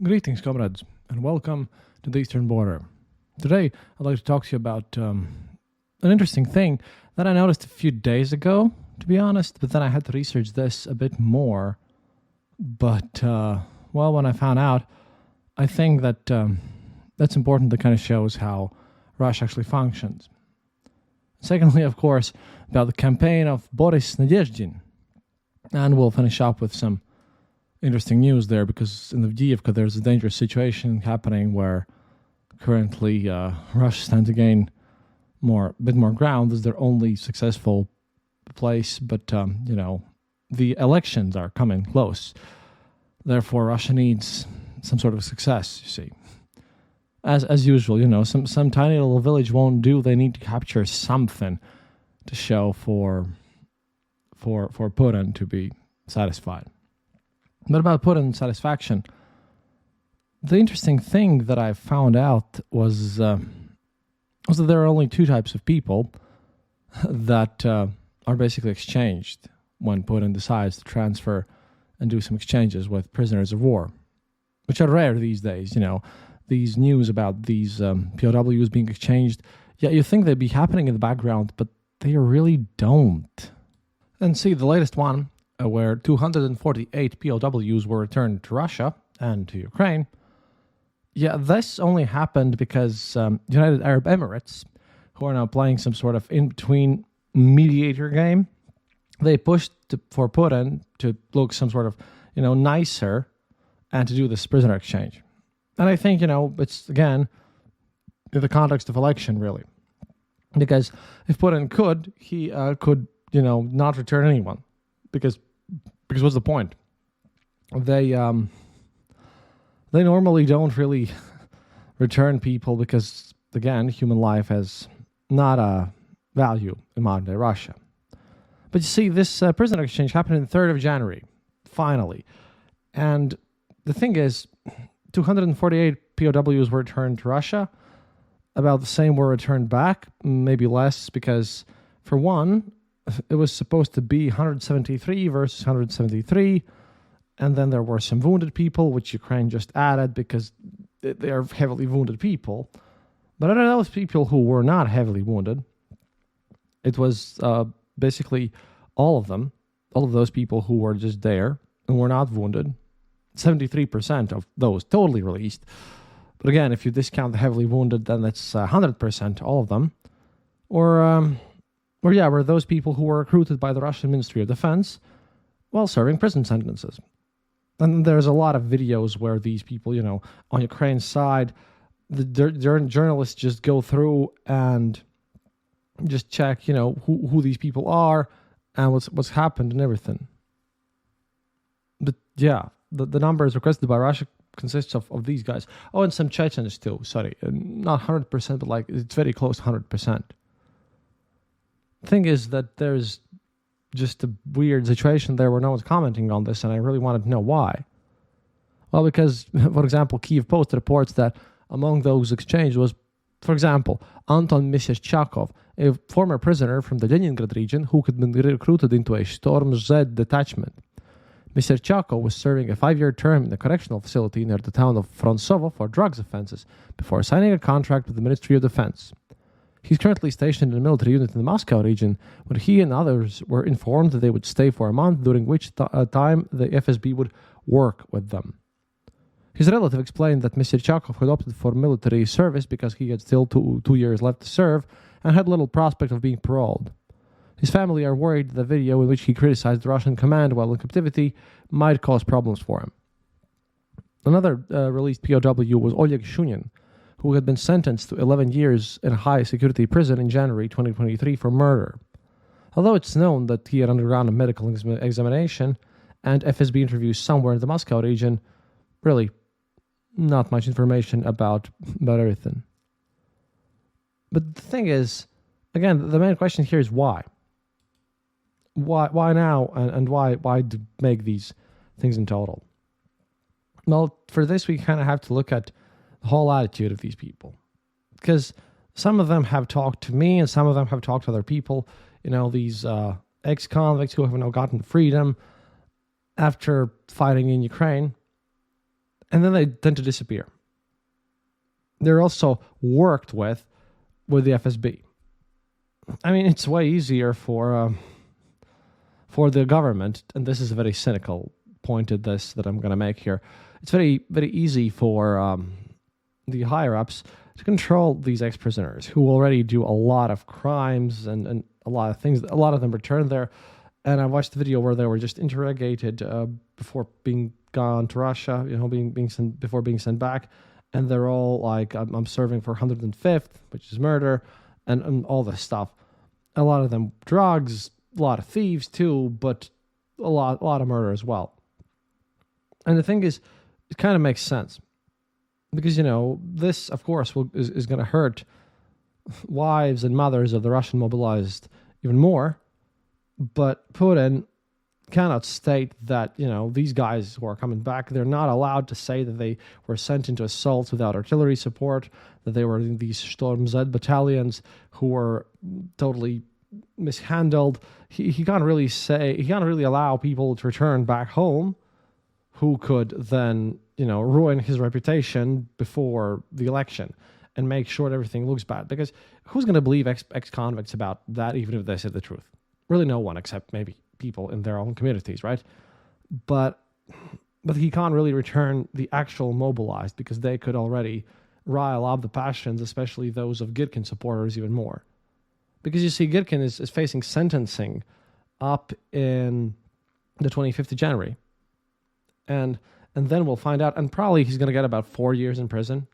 Greetings, comrades, and welcome to the Eastern Border. Today, I'd like to talk to you about an interesting thing that I noticed a few days ago, to be honest, but then I had to research this a bit more. But, when I found out, I think that that's important that kind of shows how Russia actually functions. Secondly, of course, about the campaign of Boris Nadezhdin. And we'll finish up with some interesting news there, because in Avdiivka there's a dangerous situation happening where currently Russia stands to gain a bit more ground as their only successful place, but the elections are coming close. Therefore, Russia needs some sort of success, you see. As usual, some tiny little village won't do. They need to capture something to show for Putin to be satisfied. But about Putin's satisfaction, the interesting thing that I found out was that there are only two types of people that are basically exchanged when Putin decides to transfer and do some exchanges with prisoners of war, which are rare these days. These news about these POWs being exchanged, you think they'd be happening in the background, but they really don't. And see, the latest one, where 248 POWs were returned to Russia and to Ukraine. This only happened because United Arab Emirates, who are now playing some sort of in-between mediator game, they pushed for Putin to look some sort of, nicer and to do this prisoner exchange. And I think, it's, again, in the context of election, really. Because if Putin could, he could, not return anyone. Because what's the point? They normally don't really return people because, again, human life has not a value in modern day Russia. But you see, this prisoner exchange happened on the 3rd of January, finally. And the thing is, 248 POWs were returned to Russia. About the same were returned back, maybe less, because, for one, it was supposed to be 173 versus 173, and then there were some wounded people, which Ukraine just added because they are heavily wounded people. But out of those people who were not heavily wounded, it was basically all of those people who were just there and were not wounded. 73% of those totally released. But again, if you discount the heavily wounded, then that's 100%, all of them. Were those people who were recruited by the Russian Ministry of Defense while serving prison sentences. And there's a lot of videos where these people, on Ukraine's side, the journalists just go through and just check, who these people are and what's happened and everything. But the numbers requested by Russia consists of these guys. Oh, and some Chechens too, sorry. Not 100%, but it's very close to 100%. Thing is that there's just a weird situation there where no one's commenting on this, and I really wanted to know why. Well, because, for example, Kyiv Post reports that among those exchanged was, for example, Anton Mysychakov, a former prisoner from the Leningrad region who had been recruited into a Storm Z detachment. Mysychakov was serving a 5-year term in a correctional facility near the town of Frontsovo for drugs offenses before signing a contract with the Ministry of Defense. He's currently stationed in a military unit in the Moscow region, where he and others were informed that they would stay for a month, during which time the FSB would work with them. His relative explained that Mr. Chakov had opted for military service because he had still two years left to serve and had little prospect of being paroled. His family are worried the video in which he criticized the Russian command while in captivity might cause problems for him. Another released POW was Oleg Shunin, who had been sentenced to 11 years in a high-security prison in January 2023 for murder. Although it's known that he had undergone a medical examination and FSB interviews somewhere in the Moscow region, really not much information about everything. But the thing is, again, the main question here is why? Why now, and why make these things in total? Well, for this, we kind of have to look at the whole attitude of these people. Because some of them have talked to me and some of them have talked to other people, these ex-convicts who have now gotten freedom after fighting in Ukraine. and then they tend to disappear. They're also worked with the FSB. I mean, it's way easier for the government, and this is a very cynical point to this that I'm going to make here. It's very, very easy for the higher-ups to control these ex-prisoners who already do a lot of crimes and a lot of things. A lot of them return there. And I watched the video where they were just interrogated before being gone to Russia, before being sent back. And they're all like, I'm serving for 105th, which is murder, and all this stuff. A lot of them drugs, a lot of thieves too, but a lot of murder as well. And the thing is, it kind of makes sense. Because, this, of course, is going to hurt wives and mothers of the Russian mobilized even more. But Putin cannot state that, these guys who are coming back, they're not allowed to say that they were sent into assaults without artillery support, that they were in these Storm Z battalions who were totally mishandled. He can't really allow people to return back home who could then, ruin his reputation before the election and make sure that everything looks bad. Because who's going to believe ex-convicts about that, even if they said the truth? Really no one, except maybe people in their own communities, right? But he can't really return the actual mobilized because they could already rile up the passions, especially those of Girkin supporters, even more. Because you see, Girkin is facing sentencing up in the 25th of January. And then we'll find out, and probably he's going to get about 4 years in prison.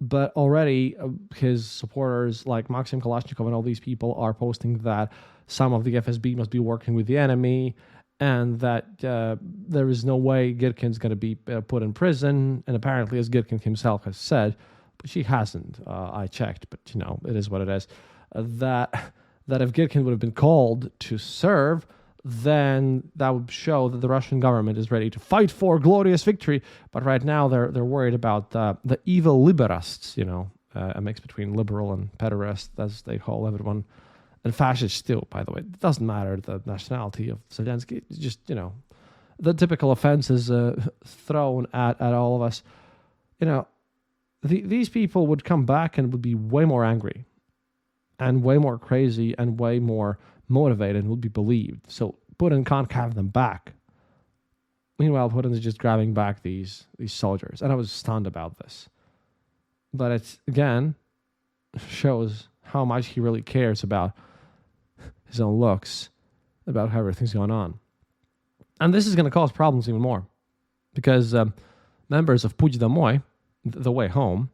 But already his supporters like Maxim Kalashnikov and all these people are posting that some of the FSB must be working with the enemy and that there is no way Girkin's going to be put in prison. And apparently, as Girkin himself has said, but she hasn't, I checked, but it is what it is, that if Girkin would have been called to serve, then that would show that the Russian government is ready to fight for glorious victory. But right now, they're worried about the evil liberists, a mix between liberal and pederast, as they call everyone, and fascists too, by the way. It doesn't matter the nationality of Zelensky. It's just, the typical offenses thrown at all of us. These people would come back and would be way more angry and way more crazy and way more motivated and would be believed. So Putin can't have them back. Meanwhile, Putin is just grabbing back these soldiers. And I was stunned about this. But it, again, shows how much he really cares about his own looks, about how everything's going on. And this is going to cause problems even more. Because members of Puć Domoj, the way home,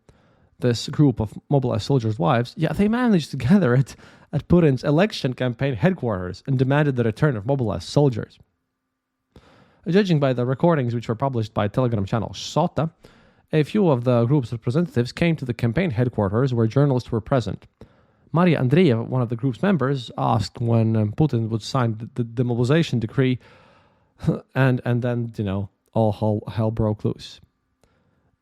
this group of mobilized soldiers' wives, they managed to gather at Putin's election campaign headquarters and demanded the return of mobilized soldiers. Judging by the recordings which were published by Telegram channel Sota, a few of the group's representatives came to the campaign headquarters where journalists were present. Maria Andreeva, one of the group's members, asked when Putin would sign the demobilization decree, and then, all hell broke loose.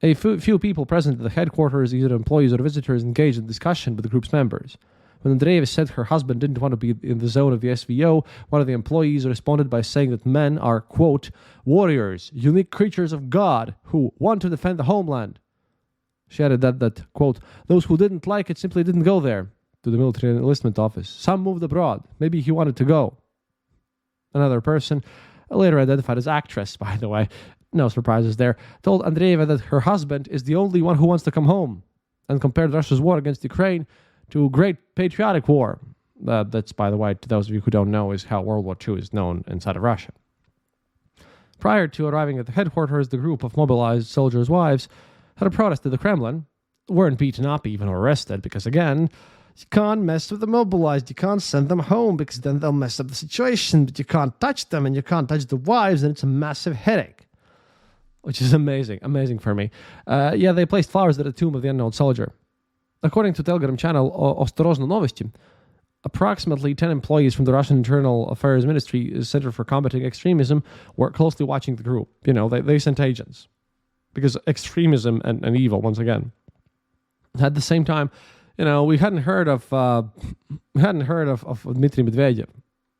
A few people present at the headquarters, either employees or visitors, engaged in discussion with the group's members. When Andreeva said her husband didn't want to be in the zone of the SVO, one of the employees responded by saying that men are, quote, warriors, unique creatures of God who want to defend the homeland. She added that, quote, those who didn't like it simply didn't go there, to the military enlistment office. Some moved abroad. Maybe he wanted to go. Another person, later identified as actress, by the way, no surprises there, told Andreeva that her husband is the only one who wants to come home and compared Russia's war against Ukraine to a great patriotic war. That's, by the way, to those of you who don't know, is how World War II is known inside of Russia. Prior to arriving at the headquarters, the group of mobilized soldiers' wives had a protest to the Kremlin, weren't beaten up, even arrested, because again, you can't mess with the mobilized, you can't send them home because then they'll mess up the situation, but you can't touch them and you can't touch the wives, and it's a massive headache. Which is amazing for me. They placed flowers at the tomb of the unknown soldier. According to Telegram channel Ostorozno Novosti, approximately 10 employees from the Russian Internal Affairs Ministry Center for Combating Extremism were closely watching the group. They sent agents. Because extremism and evil, once again. At the same time, we hadn't heard of Dmitry Medvedev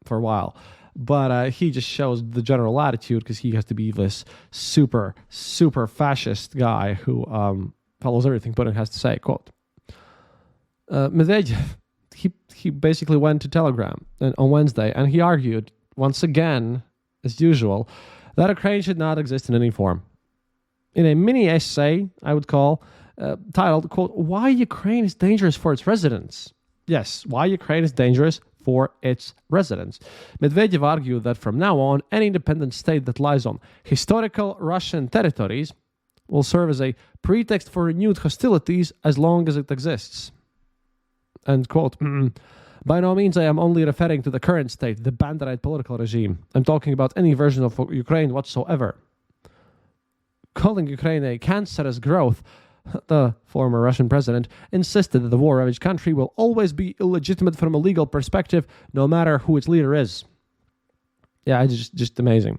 for a while. but he just shows the general attitude because he has to be this super, super fascist guy who follows everything Putin has to say. Quote, Medvedev, he basically went to Telegram on Wednesday, and he argued, once again, as usual, that Ukraine should not exist in any form. In a mini essay, I would call, titled, quote, Why Ukraine is Dangerous for Its Residents. Yes, why Ukraine is dangerous for its residents. Medvedev argued that from now on, any independent state that lies on historical Russian territories will serve as a pretext for renewed hostilities as long as it exists. End quote. By no means I am only referring to the current state, the Banderite political regime. I'm talking about any version of Ukraine whatsoever. Calling Ukraine a cancerous growth, the former Russian president insisted that the war-ravaged country will always be illegitimate from a legal perspective, no matter who its leader is. Yeah, it's just amazing.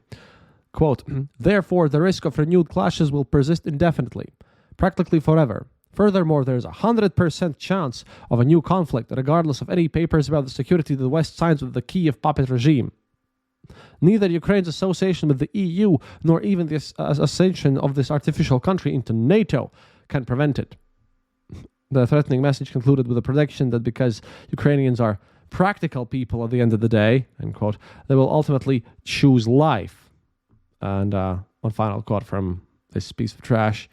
Quote, Therefore, the risk of renewed clashes will persist indefinitely, practically forever. Furthermore, there is 100% chance of a new conflict, regardless of any papers about the security the West signs with the Kiev puppet regime. Neither Ukraine's association with the EU nor even the ascension of this artificial country into NATO can prevent it. The threatening message concluded with a prediction that because Ukrainians are practical people at the end of the day, end quote, they will ultimately choose life. And one final quote from this piece of trash.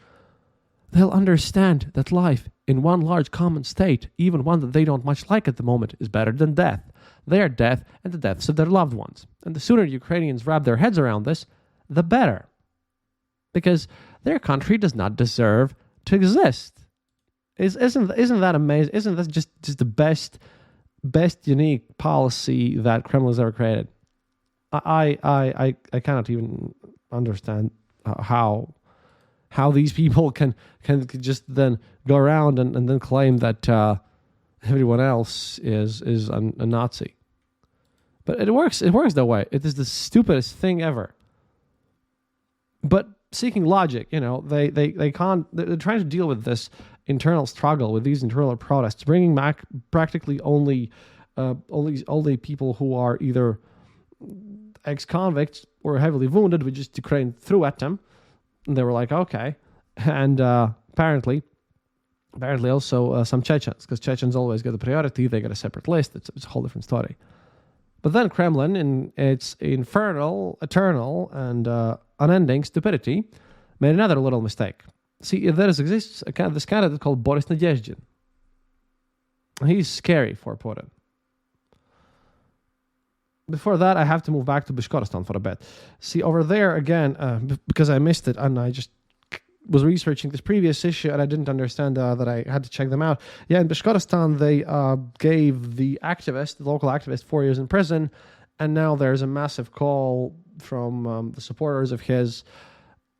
They'll understand that life in one large common state, even one that they don't much like at the moment, is better than death. Their death and the deaths of their loved ones. And the sooner Ukrainians wrap their heads around this, the better. Because their country does not deserve to exist. Isn't that amazing? Isn't that just the best unique policy that Kremlin has ever created? I cannot even understand how these people can just then go around and then claim that everyone else is a Nazi. But it works that way. It is the stupidest thing ever. But seeking logic, they can't. They're trying to deal with this internal struggle, with these internal protests, bringing back practically only people who are either ex-convicts or heavily wounded, which just Ukraine threw at them. And they were like, okay. And apparently also some Chechens, because Chechens always get the priority. They get a separate list. It's a whole different story. But then Kremlin, in its infernal, eternal, and unending stupidity, made another little mistake. See, exists this candidate called Boris Nadezhdin. He's scary for Putin. Before that, I have to move back to Bashkortostan for a bit. See, over there, again, because I missed it, and I just was researching this previous issue, and I didn't understand that I had to check them out. Yeah, in Bashkortostan, they gave the local activist, 4 years in prison, and now there's a massive call from the supporters of his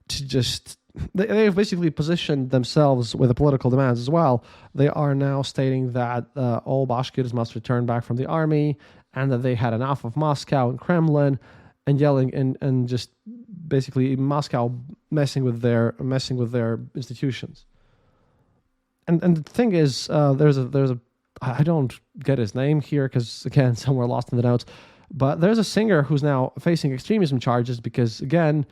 to just... They've basically positioned themselves with the political demands as well. They are now stating that all Bashkirs must return back from the army, and that they had enough of Moscow and Kremlin, and yelling and just basically Moscow messing with their institutions. And the thing is, there's a I don't get his name here because again somewhere lost in the notes, but there's a singer who's now facing extremism charges because again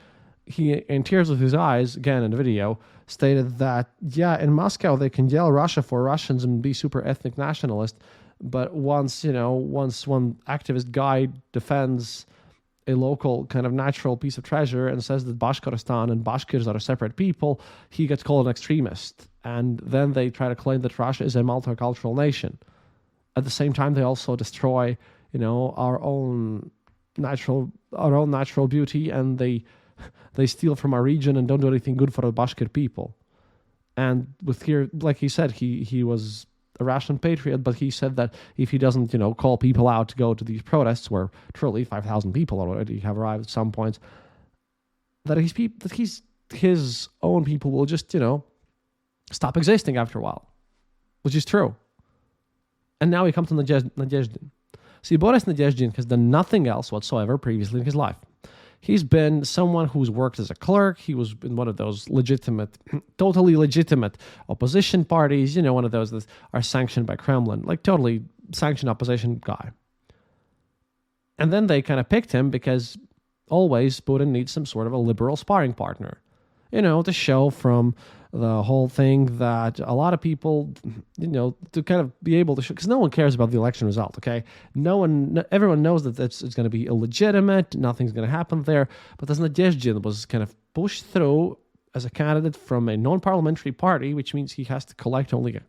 he, in tears with his eyes, again in the video, stated that yeah, in Moscow they can yell Russia for Russians and be super ethnic nationalist. But once one activist guy defends a local kind of natural piece of treasure and says that Bashkortostan and Bashkirs are a separate people, he gets called an extremist. And then they try to claim that Russia is a multicultural nation. At the same time, they also destroy, our own natural beauty, and they steal from our region and don't do anything good for the Bashkir people. And with here, like he said, he was a Russian patriot, but he said that if he doesn't, call people out to go to these protests, where truly 5,000 people already have arrived at some points, that his own people will just, stop existing after a while, which is true. And now we come to Nadezhdin. See, Boris Nadezhdin has done nothing else whatsoever previously in his life. He's been someone who's worked as a clerk. He was in one of those totally legitimate opposition parties, one of those that are sanctioned by Kremlin, like totally sanctioned opposition guy. And then they kind of picked him because always Putin needs some sort of a liberal sparring partner, to show from the whole thing that a lot of people, to kind of be able to show, because no one cares about the election result, okay? Everyone knows that it's going to be illegitimate, nothing's going to happen there, but this Nadezhdin was kind of pushed through as a candidate from a non-parliamentary party, which means he has to collect only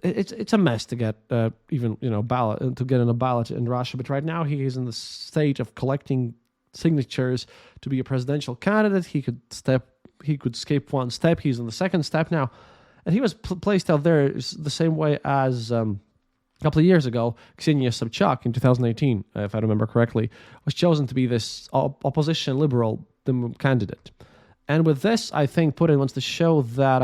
it's a mess to get ballot to get in a ballot in Russia. But right now he is in the state of collecting signatures to be a presidential candidate. He could skip one step. He's in the second step now, and he was placed out there the same way as a couple of years ago. Ksenia Sobchak in 2018, if I remember correctly, was chosen to be this opposition liberal candidate. And with this, I think Putin wants to show that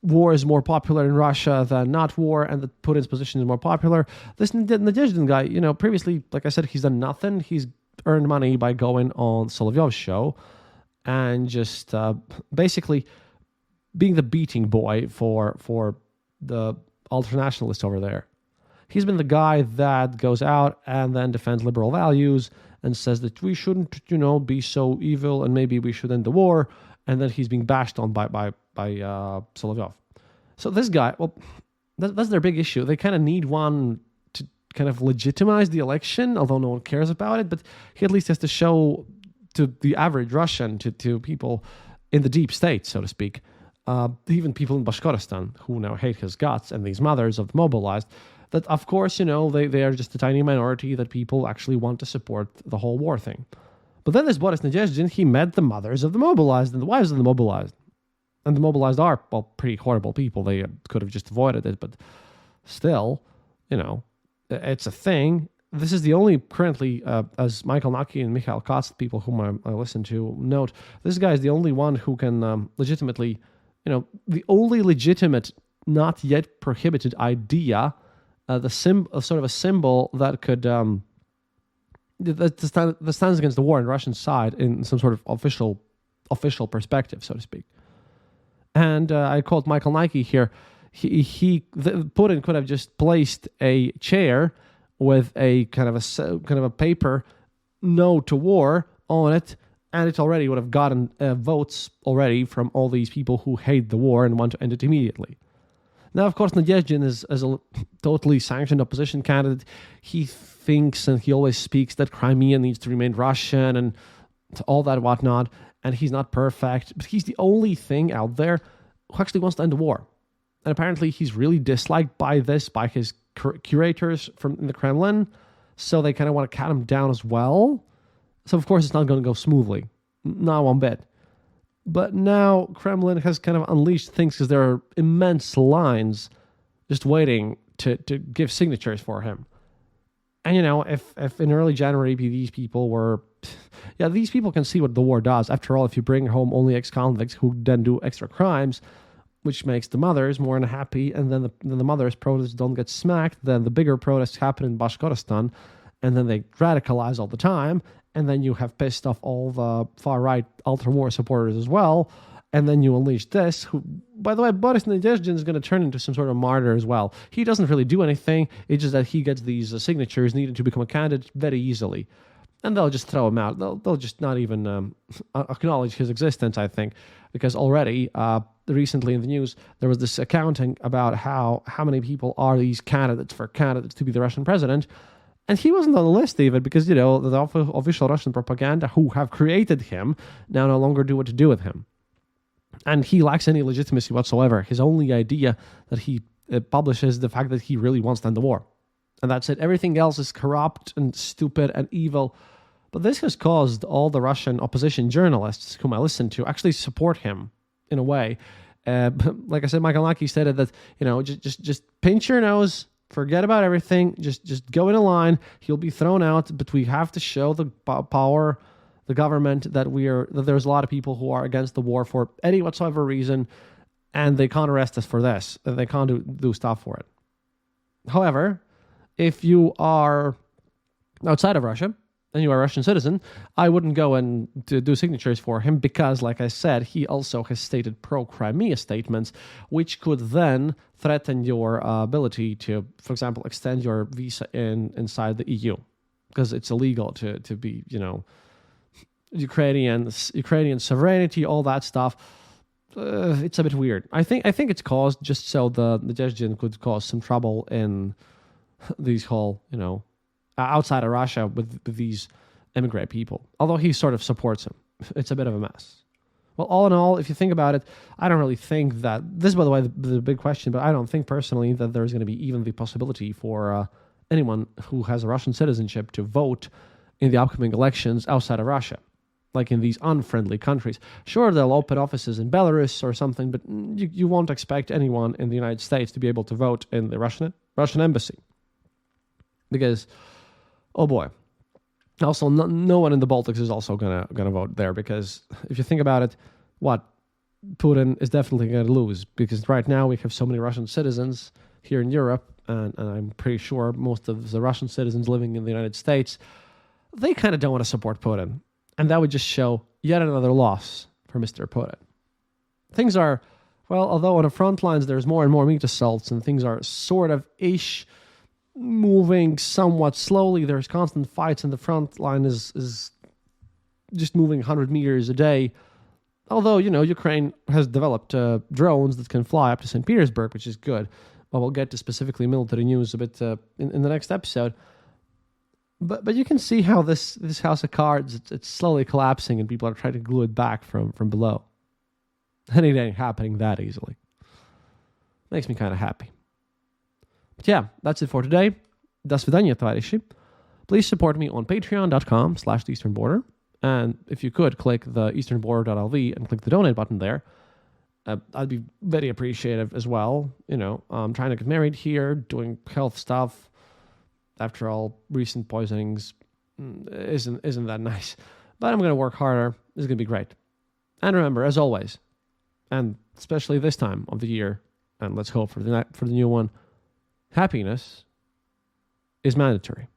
war is more popular in Russia than not war, and that Putin's position is more popular. This Nadezhdin guy, previously, like I said, he's done nothing. He's earned money by going on Solovyov's show and just basically being the beating boy for the ultranationalists over there. He's been the guy that goes out and then defends liberal values and says that we shouldn't, be so evil and maybe we should end the war. And then he's being bashed on by Solovyov. So this guy, that's their big issue. They kind of need one to kind of legitimize the election, although no one cares about it. But he at least has to show to the average Russian, to people in the deep state, so to speak, even people in Bashkortostan who now hate his guts, and these mothers of the mobilized, that of course, they are just a tiny minority that people actually want to support the whole war thing. But then this Boris Nadezhdin, he met the mothers of the mobilized and the wives of the mobilized. And the mobilized are, pretty horrible people. They could have just avoided it, but still, it's a thing. This is the only, currently, as Michael Naki and Mikhail Katz, people whom I listen to, note, this guy is the only one who can legitimately, the only legitimate, not yet prohibited idea, sort of a symbol that could... that stands against the war on the Russian side in some sort of official perspective, so to speak. And I quote Michael Nike here. Putin could have just placed a chair with a kind of a paper "No to War" on it, and it already would have gotten votes already from all these people who hate the war and want to end it immediately. Now, of course, Nadezhdin is a totally sanctioned opposition candidate. He thinks and he always speaks that Crimea needs to remain Russian and all that whatnot, and he's not perfect, but he's the only thing out there who actually wants to end the war. And apparently he's really disliked by his curators in the Kremlin, so they kind of want to cut him down as well. So, of course, it's not going to go smoothly. Not one bit. But now Kremlin has kind of unleashed things because there are immense lines just waiting to give signatures for him. And, if in early January these people were... Yeah, these people can see what the war does. After all, if you bring home only ex-convicts who then do extra crimes, which makes the mothers more unhappy, and then the mothers' protests don't get smacked, then the bigger protests happen in Bashkortostan, and then they radicalize all the time, and then you have pissed off all the far-right ultra-war supporters as well, and then you unleash this, who, by the way, Boris Nadezhdin is going to turn into some sort of martyr as well. He doesn't really do anything, it's just that he gets these signatures needed to become a candidate very easily, and they'll just throw him out. They'll just not even acknowledge his existence, I think, because already, recently in the news, there was this accounting about how many people are these candidates to be the Russian president. And he wasn't on the list even because, the official Russian propaganda who have created him now no longer do what to do with him. And he lacks any legitimacy whatsoever. His only idea that he publishes the fact that he really wants to end the war. And that's it. Everything else is corrupt and stupid and evil. But this has caused all the Russian opposition journalists whom I listen to actually support him in a way. Like I said, Michael Naki stated that, just pinch your nose, forget about everything, just go in a line, he'll be thrown out, but we have to show the power, the government, that there's a lot of people who are against the war for any whatsoever reason, and they can't arrest us for this, they can't do stuff for it. However, if you are outside of Russia, and you are a Russian citizen, I wouldn't go and to do signatures for him because, like I said, he also has stated pro-Crimea statements, which could then threaten your ability to, for example, extend your visa inside the EU, because it's illegal to be, Ukrainian sovereignty, all that stuff. It's a bit weird. I think it's caused just so the Nadezhdin could cause some trouble in these whole, outside of Russia with these immigrant people. Although he sort of supports him. It's a bit of a mess. Well, all in all, if you think about it, I don't really think that, this is, by the way, the big question, but I don't think personally that there's going to be even the possibility for anyone who has a Russian citizenship to vote in the upcoming elections outside of Russia, like in these unfriendly countries. Sure, they'll open offices in Belarus or something, but you won't expect anyone in the United States to be able to vote in the Russian embassy. Because, oh boy. Also, no one in the Baltics is also gonna vote there, because if you think about it, Putin is definitely going to lose, because right now we have so many Russian citizens here in Europe, and I'm pretty sure most of the Russian citizens living in the United States, they kind of don't want to support Putin. And that would just show yet another loss for Mr. Putin. Things are, well, although on the front lines there's more and more meat assaults and things are sort of moving somewhat slowly. There's constant fights and the front line is just moving 100 meters a day. Although, Ukraine has developed drones that can fly up to St. Petersburg, which is good. But we'll get to specifically military news a bit in the next episode. But you can see how this house of cards, it's slowly collapsing and people are trying to glue it back from below. And it ain't happening that easily. Makes me kind of happy. But yeah, that's it for today. До свидания, товарищи. Please support me on patreon.com/theeasternborder. And if you could, click the easternborder.lv and click the donate button there. I'd be very appreciative as well. I'm trying to get married here, doing health stuff. After all, recent poisonings isn't that nice. But I'm going to work harder. This is going to be great. And remember, as always, and especially this time of the year, and let's hope for the new one, happiness is mandatory.